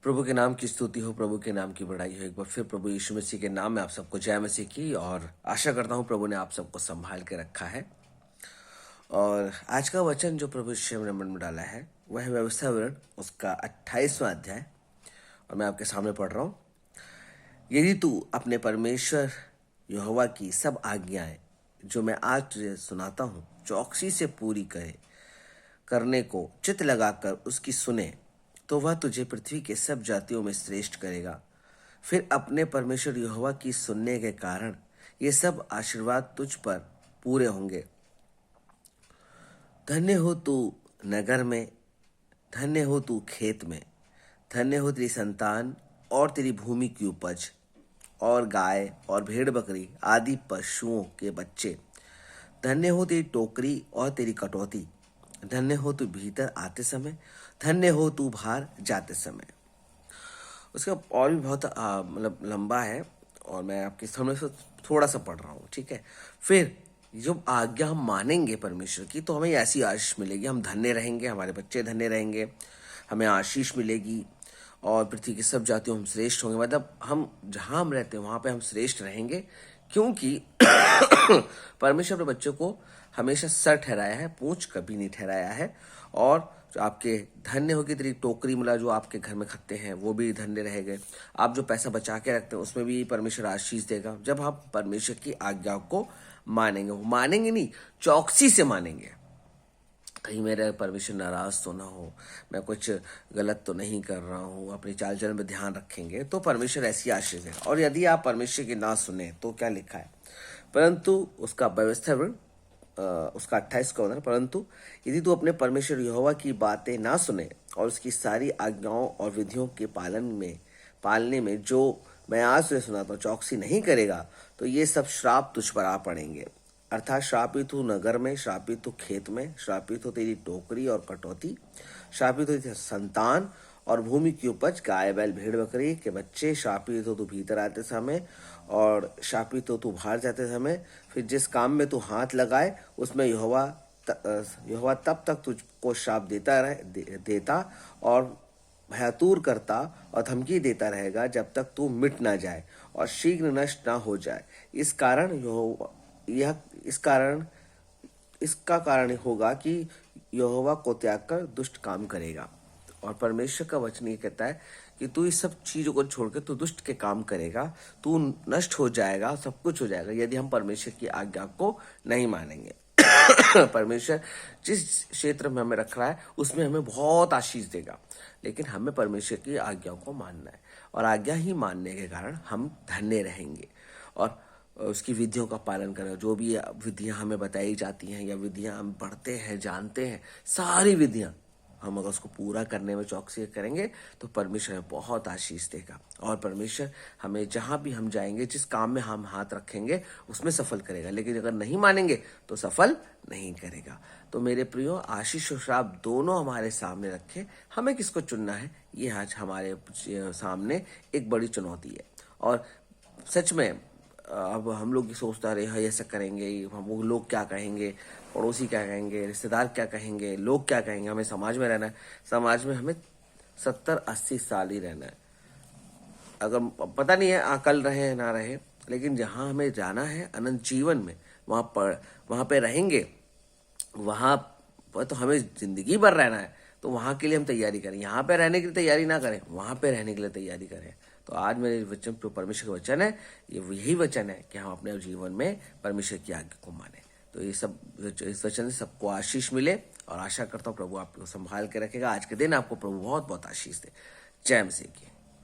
प्रभु के नाम की स्तुति हो, प्रभु के नाम की बड़ाई हो। एक बार फिर प्रभु यीशु मसीह के नाम में आप सबको जय मसीह की। और आशा करता हूँ प्रभु ने आप सबको संभाल के रखा है। और आज का वचन जो प्रभु यीशु ने मन में डाला है वह है व्यवस्था विवरण उसका 28वां अध्याय, और मैं आपके सामने पढ़ रहा हूँ। यदि तू अपने परमेश्वर यहोवा की सब आज्ञाएं जो मैं आज तुझे सुनाता हूँ चौकसी से पूरी करने को चित्त लगाकर उसकी सुने, तो वह तुझे पृथ्वी के सब जातियों में श्रेष्ठ करेगा। फिर अपने परमेश्वर यहोवा की सुनने के कारण ये सब आशीर्वाद तुझ पर पूरे होंगे। धन्य हो तू नगर में, धन्य हो तू खेत में, धन्य हो तेरी संतान और तेरी भूमि की उपज, और गाय और भेड़ बकरी आदि पशुओं के बच्चे। धन्य हो तेरी टोकरी और तेरी कटौती, धन्य हो तू भीतर आते समय, धन्य हो तू बाहर जाते समय। उसका और भी बहुत मतलब लंबा है, और मैं आपके सामने से थोड़ा सा पढ़ रहा हूँ, ठीक है। फिर जब आज्ञा हम मानेंगे परमेश्वर की तो हमें ऐसी आशीष मिलेगी, हम धन्य रहेंगे, हमारे बच्चे धन्य रहेंगे, हमें आशीष मिलेगी, और पृथ्वी की सब जातियों हम श्रेष्ठ होंगे। मतलब हम जहाँ हम रहते हैं वहाँ पे हम श्रेष्ठ रहेंगे, क्योंकि परमेश्वर अपने बच्चों को हमेशा सर ठहराया है, पूंछ कभी नहीं ठहराया है। और जो आपके धन्य होगी तेरी टोकरी, मतलब जो आपके घर में खत्ते हैं वो भी धन्य रहेंगे। आप जो पैसा बचा के रखते हैं उसमें भी परमेश्वर आशीष देगा, जब आप परमेश्वर की आज्ञा को मानेंगे। वो मानेंगे नहीं, चौकसी से मानेंगे। कहीं मेरे परमेश्वर नाराज तो ना हो, मैं कुछ गलत तो नहीं कर रहा हूँ, अपनी चाल चलन में ध्यान रखेंगे तो परमेश्वर ऐसी आशीष देगा। और यदि आप परमेश्वर की ना सुने तो क्या लिखा है, परंतु उसका व्यवस्था उसका 28 का उदाहरण, परंतु यदि तू अपने परमेश्वर यहोवा की बातें ना सुने और उसकी सारी आज्ञाओं और विधियों के पालने में जो मैं आज तुझे सुनाता हूँ चौकसी नहीं करेगा, तो ये सब श्राप तुझ पर आ पड़ेंगे। अर्थात श्रापित हो नगर में, श्रापित हो खेत में, श्रापित हो तेरी टोकरी और कटौती, श्रापित हो तेरी संतान और भूमि की उपज, गाय बैल भेड़ बकरी के बच्चे, श्रापित हो तू भीतर आते समय और श्रापित हो तू बाहर जाते समय। फिर जिस काम में तू हाथ लगाए उसमें यहोवा तब तक तुझको श्राप देता और भयातुर करता और धमकी देता रहेगा जब तक तू मिट ना जाए और शीघ्र नष्ट ना हो जाए। इसका कारण होगा कि यहोवा को त्याग कर दुष्ट काम करेगा। और परमेश्वर का वचन ये कहता है कि तू इस सब चीजों को छोड़ के तू दुष्ट के काम करेगा, तू नष्ट हो जाएगा, सब कुछ हो जाएगा यदि हम परमेश्वर की आज्ञा को नहीं मानेंगे। परमेश्वर जिस क्षेत्र में हमें रख रहा है उसमें हमें बहुत आशीष देगा, लेकिन हमें परमेश्वर की आज्ञा को मानना है, और आज्ञा ही मानने के कारण हम धन्य रहेंगे और उसकी विधियों का पालन करें। जो भी विधियां हमें बताई जाती हैं या विधियां हम पढ़ते हैं, जानते हैं, सारी विधियां हम अगर उसको पूरा करने में चौकसी करेंगे तो परमेश्वर हमें बहुत आशीष देगा। और परमेश्वर हमें जहां भी हम जाएंगे, जिस काम में हम हाथ रखेंगे उसमें सफल करेगा, लेकिन अगर नहीं मानेंगे तो सफल नहीं करेगा। तो मेरे प्रियो, आशीष और श्राप दोनों हमारे सामने रखे, हमें किसको चुनना है ये आज हमारे सामने एक बड़ी चुनौती है। और सच में अब हम लोग सोचता रहे हाँ ऐसा करेंगे, हम वो लोग क्या कहेंगे, पड़ोसी क्या कहेंगे, रिश्तेदार क्या कहेंगे, लोग क्या कहेंगे। हमें समाज में रहना है, समाज में हमें 70-80 साल ही रहना है। अगर पता नहीं है कल रहे ना रहे, लेकिन जहाँ हमें जाना है अनंत जीवन में, वहाँ पे रहेंगे, वहाँ पर तो हमें जिंदगी भर रहना है। तो वहाँ के लिए हम तैयारी करें, यहाँ पे रहने की तैयारी ना करें, वहाँ पे रहने के लिए तैयारी करें। तो आज मेरे वचन जो परमेश्वर का वचन है, ये यही वचन है कि हम अपने जीवन में परमेश्वर की आज्ञा को माने। तो ये सब इस वचन से सबको आशीष मिले, और आशा करता हूँ प्रभु आपको संभाल के रखेगा। आज के दिन आपको प्रभु बहुत बहुत आशीष दे। जय मसीह की।